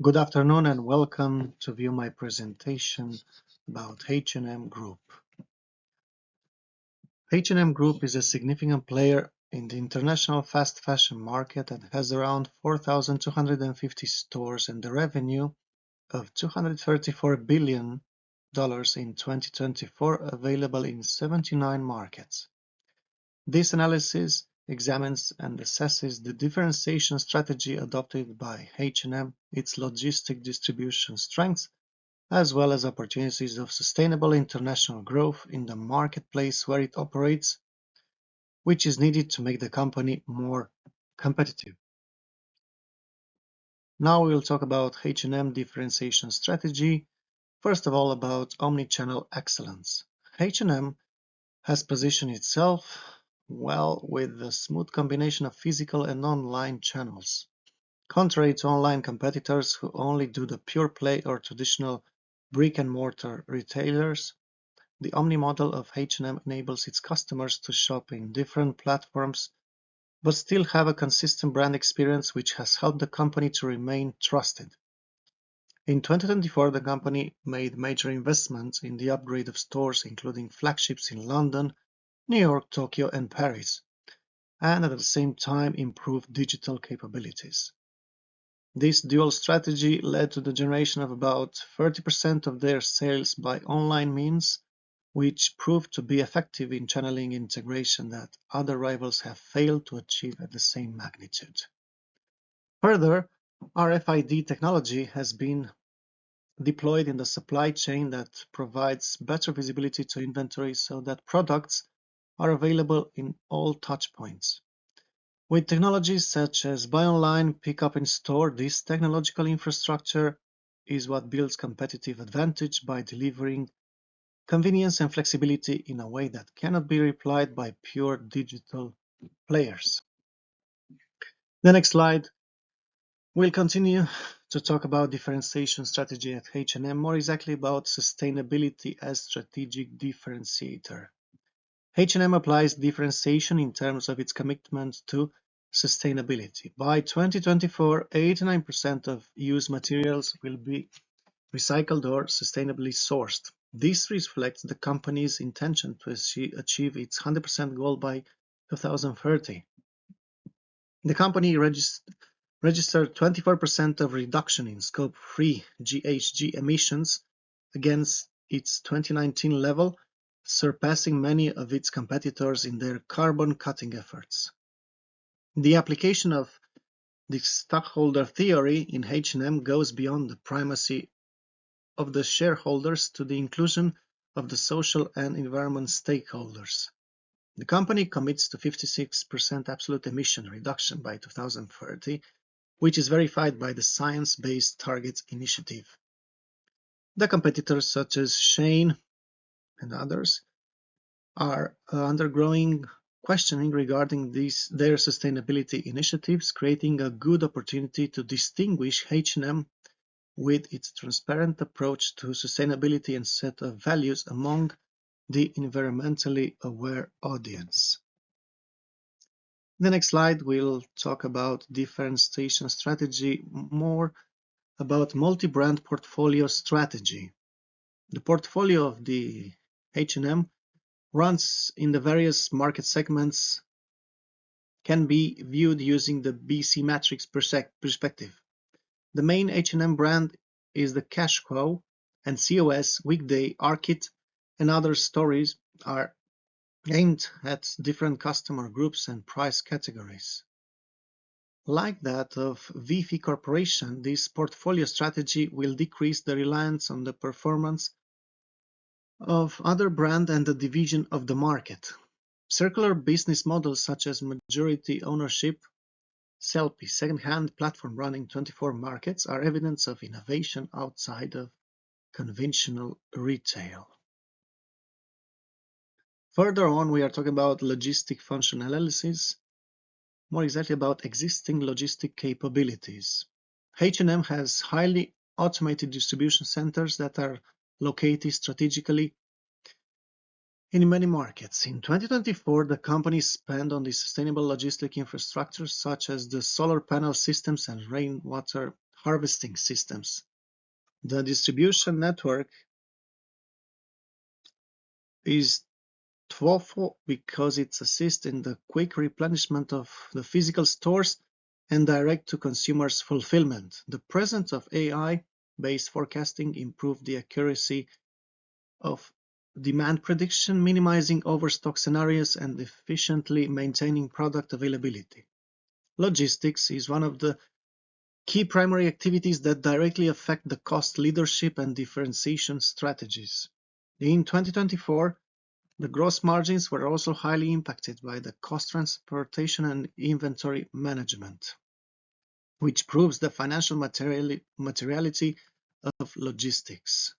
Good afternoon and welcome to view my presentation about H&M Group. H&M Group is a significant player in the international fast fashion market and has around 4,250 stores and a revenue of $234 billion in 2024 available in 79 markets. This analysis examines and assesses the differentiation strategy adopted by H&M, its logistic distribution strengths, as well as opportunities of sustainable international growth in the marketplace where it operates, which is needed to make the company more competitive. Now we will talk about H&M differentiation strategy. First of all, about omnichannel excellence. H&M has positioned itself well with a smooth combination of physical and online channels. Contrary to online competitors who only do the pure play or traditional brick-and-mortar retailers, the omni model of H&M enables its customers to shop in different platforms but still have a consistent brand experience, which has helped the company to remain trusted. In 2024, the company made major investments in the upgrade of stores, including flagships in London, New York, Tokyo, and Paris, and at the same time improved digital capabilities. This dual strategy led to the generation of about 30% of their sales by online means, which proved to be effective in channeling integration that other rivals have failed to achieve at the same magnitude. Further, RFID technology has been deployed in the supply chain that provides better visibility to inventory so that products are available in all touchpoints. With technologies such as buy online, pick up in store, this technological infrastructure is what builds competitive advantage by delivering convenience and flexibility in a way that cannot be replied by pure digital players. The next slide will continue to talk about differentiation strategy at H&M, more exactly about sustainability as strategic differentiator. H&M applies differentiation in terms of its commitment to sustainability. By 2024, 89% of used materials will be recycled or sustainably sourced. This reflects the company's intention to achieve its 100% goal by 2030. The company registered 24% of reduction in Scope 3 GHG emissions against its 2019 level, surpassing many of its competitors in their carbon cutting efforts. The application of the stakeholder theory in H&M goes beyond the primacy of the shareholders to the inclusion of the social and environment stakeholders. The company commits to 56% absolute emission reduction by 2030, which is verified by the Science Based Targets initiative. The competitors such as Shein and others are undergoing questioning regarding their sustainability initiatives, creating a good opportunity to distinguish H&M with its transparent approach to sustainability and set of values among the environmentally aware audience. The next slide will talk about differentiation strategy, more about multi-brand portfolio strategy. The portfolio of the H&M runs in the various market segments can be viewed using the BC matrix perspective. The main H&M brand is the Cash Cow, and COS, Weekday, Archit, and other stories are aimed at different customer groups and price categories. Like that of VF Corporation, this portfolio strategy will decrease the reliance on the performance of other brands and the division of the market. Circular business models such as majority ownership, Sellpy, second-hand platform running 24 markets are evidence of innovation outside of conventional retail. Further on, we are talking about logistic function analysis, more exactly about existing logistic capabilities. H&M has highly automated distribution centers that are located strategically in many markets. In 2024, the company spent on the sustainable logistic infrastructure such as the solar panel systems and rainwater harvesting systems. The distribution network is thoughtful because it assists in the quick replenishment of the physical stores and direct-to-consumers fulfillment. The presence of AI-based forecasting improved the accuracy of demand prediction, minimizing overstock scenarios and efficiently maintaining product availability. Logistics is one of the key primary activities that directly affect the cost leadership and differentiation strategies. In 2024, the gross margins were also highly impacted by the cost transportation and inventory management, which proves the financial materiality of logistics.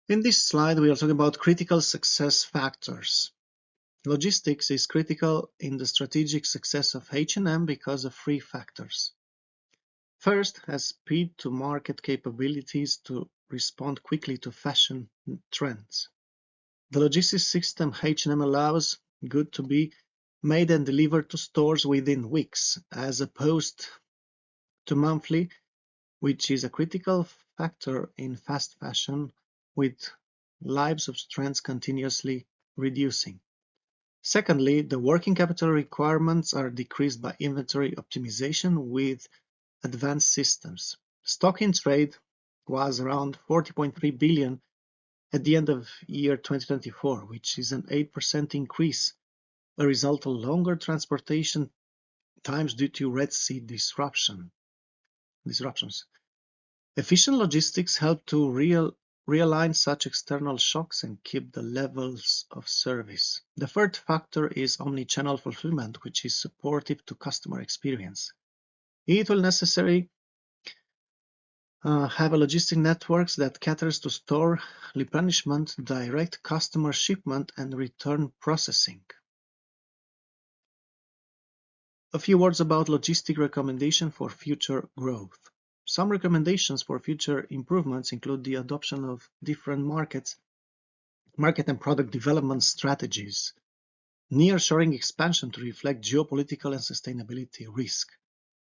In this slide, we are talking about critical success factors. Logistics is critical in the strategic success of H&M because of three factors. First, has speed to market capabilities to respond quickly to fashion trends. The logistics system H&M allows goods to be made and delivered to stores within weeks, as opposed to monthly, which is a critical factor in fast fashion, with lives of trends continuously reducing. Secondly, the working capital requirements are decreased by inventory optimization with advanced systems. Stock in trade was around 40.3 billion at the end of year 2024, which is an 8% increase, a result of longer transportation times due to Red Sea disruptions. Efficient logistics help to realign such external shocks and keep the levels of service. The third factor is omni-channel fulfillment, which is supportive to customer experience. It will necessarily have a logistic networks that caters to store replenishment, direct customer shipment, and return processing. A few words about logistic recommendation for future growth. Some recommendations for future improvements include the adoption of different market and product development strategies, nearshoring expansion to reflect geopolitical and sustainability risk.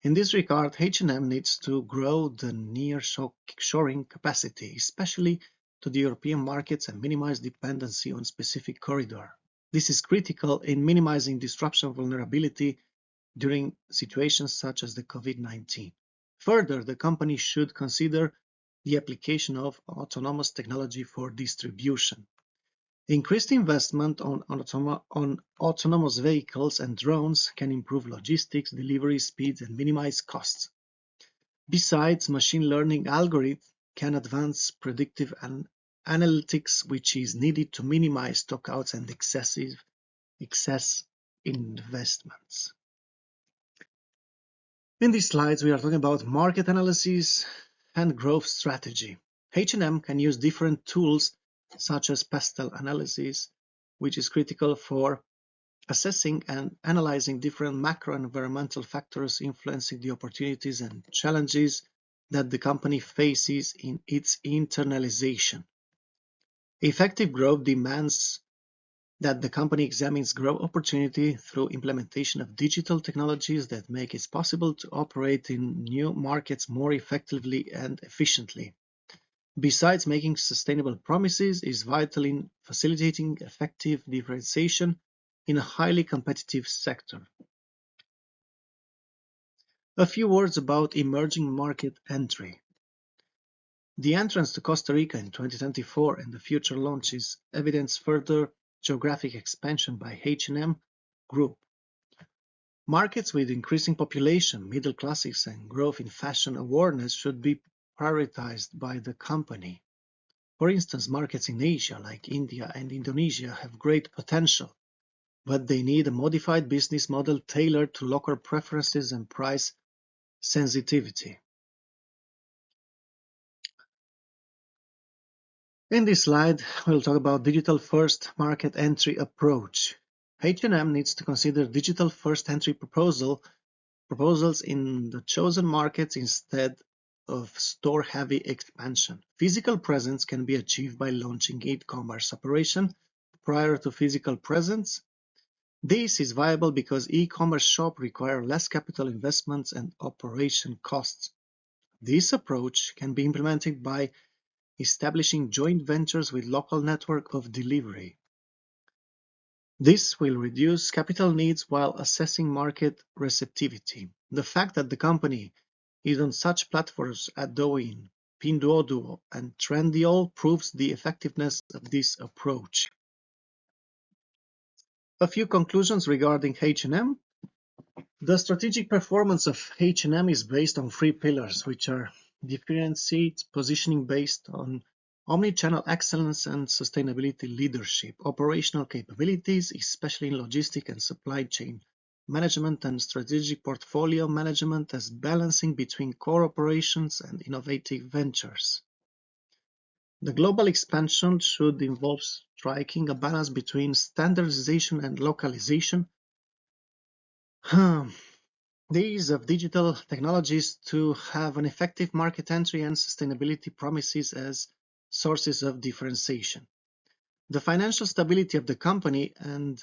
In this regard, H&M needs to grow the nearshoring capacity, especially to the European markets, and minimize dependency on specific corridor. This is critical in minimizing disruption vulnerability during situations such as the COVID-19. Further, the company should consider the application of autonomous technology for distribution. Increased investment on autonomous vehicles and drones can improve logistics, delivery speeds, and minimize costs. Besides, machine learning algorithms can advance predictive analytics, which is needed to minimize stockouts and excess investments. In these slides, we are talking about market analysis and growth strategy. H&M can use different tools such as pastel analysis, which is critical for assessing and analyzing different macro and environmental factors influencing the opportunities and challenges that the company faces in its internalization. Effective growth demands that the company examines growth opportunity through implementation of digital technologies that make it possible to operate in new markets more effectively and efficiently. Besides, making sustainable promises is vital in facilitating effective differentiation in a highly competitive sector. A few words about emerging market entry. The entrance to Costa Rica in 2024 and the future launches evidence further geographic expansion by H&M Group. Markets with increasing population, middle classes, and growth in fashion awareness should be prioritized by the company. For instance, markets in Asia like India and Indonesia have great potential, but they need a modified business model tailored to local preferences and price sensitivity. In this slide, we'll talk about digital-first market entry approach. H&M needs to consider digital-first entry proposals in the chosen markets instead of store-heavy expansion. Physical presence can be achieved by launching e-commerce operation prior to physical presence. This is viable because e-commerce shops require less capital investments and operation costs. This approach can be implemented by establishing joint ventures with local network of delivery. This will reduce capital needs while assessing market receptivity. The fact that the company is on such platforms as Douyin, Pinduoduo, and Trendyol proves the effectiveness of this approach. A few conclusions regarding H&M. The strategic performance of H&M is based on three pillars, which are differentiate positioning based on omnichannel excellence and sustainability leadership, operational capabilities, especially in logistic and supply chain management, and strategic portfolio management as balancing between core operations and innovative ventures. The global expansion should involve striking a balance between standardization and localization. The ease of digital technologies to have an effective market entry and sustainability promises as sources of differentiation. The financial stability of the company and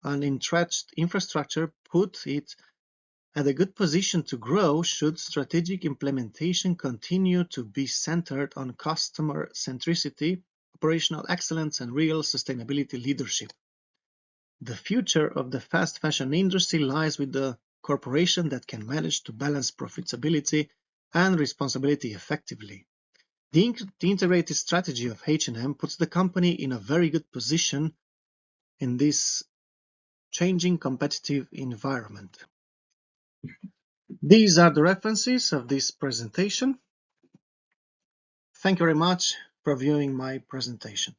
an entrenched infrastructure put it at a good position to grow should strategic implementation continue to be centered on customer centricity, operational excellence, and real sustainability leadership. The future of the fast fashion industry lies with the corporation that can manage to balance profitability and responsibility effectively. The integrated strategy of H&M puts the company in a very good position in this changing competitive environment. These are the references of this presentation. Thank you very much for viewing my presentation.